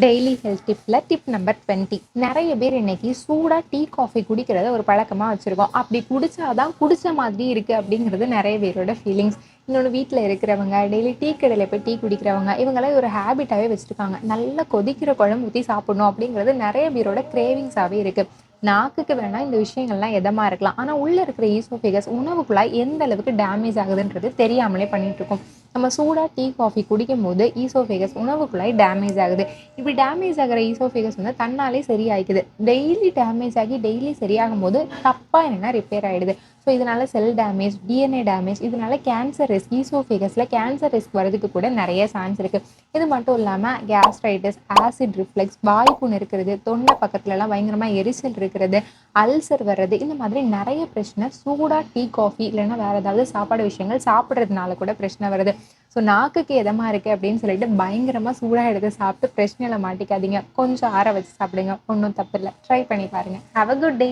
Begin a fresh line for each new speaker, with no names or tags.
Daily health டிப்பில் tip number 20. நிறைய பேர் இன்னைக்கு சூடாக டீ காஃபி குடிக்கிறத ஒரு பழக்கமாக வச்சுருக்கோம். அப்படி குடிச்சாதான் குடிச்ச மாதிரி இருக்குது அப்படிங்கிறது நிறைய பேரோட ஃபீலிங்ஸ். இன்னொன்று, வீட்டில் இருக்கிறவங்க டெய்லி டீ கடையில் போய் டீ குடிக்கிறவங்க இவங்களாம் ஒரு ஹேபிட்டாகவே வச்சுருக்காங்க. நல்லா கொதிக்கிற குழம்பு ஊற்றி சாப்பிடணும் அப்படிங்கிறது நிறைய பேரோட கிரேவிங்ஸாகவே இருக்குது. நாக்குக்கு வேணால் இந்த விஷயங்கள்லாம் எதமாக இருக்கலாம், ஆனால் உள்ளே இருக்கிற ஈசோஃபேகஸ் உணவுக்குள்ளாய் எந்த அளவுக்கு டேமேஜ் ஆகுதுன்றது தெரியாமலே பண்ணிகிட்ருக்கோம். நம்ம சூடாக டீ காஃபி குடிக்கும் போது ஈசோஃபேகஸ் உணவுக்குள்ளாய் டேமேஜ் ஆகுது. இப்படி டேமேஜ் ஆகிற ஈசோஃபேகஸ் வந்து தன்னாலே சரியாயிக்குது. டெய்லி டேமேஜ் ஆகி டெய்லி சரியாகும் போது தப்பாக என்னென்னா ரிப்பேர் ஆகிடுது. ஸோ இதனால் செல் டேமேஜ், டிஎன்ஏ டேமேஜ், இதனால கேன்சர் ரிஸ்க், ஈசோஃபேகஸில் கேன்சர் ரிஸ்க் வரதுக்கு கூட நிறைய சான்ஸ் இருக்குது. இது மட்டும் இல்லாமல் கேஸ்ட்ரைட்டிஸ், ஆசிட் ரிஃப்ளெக்ஸ், வாய்ப்புண் இருக்கிறது, தொண்டை பக்கத்துலலாம் பயங்கரமாக எரிச்சல் இருக்கிறது, அல்சர் வர்றது, இந்த மாதிரி நிறைய பிரச்சனை சூடாக டீ காஃபி இல்லைன்னா வேறு ஏதாவது சாப்பாடு விஷயங்கள் சாப்பிட்றதுனால கூட பிரச்சனை வருது. ஸோ நாக்குக்கு எதமாக இருக்குது அப்படின்னு சொல்லிட்டு பயங்கரமாக சூடாக எடுத்து சாப்பிட்டு பிரச்சனையில் மாட்டிக்காதீங்க. கொஞ்சம் ஆற வச்சு சாப்பிடுங்க, ஒன்றும் தப்பு இல்லை. ட்ரை பண்ணி பாருங்கள். Have a good day.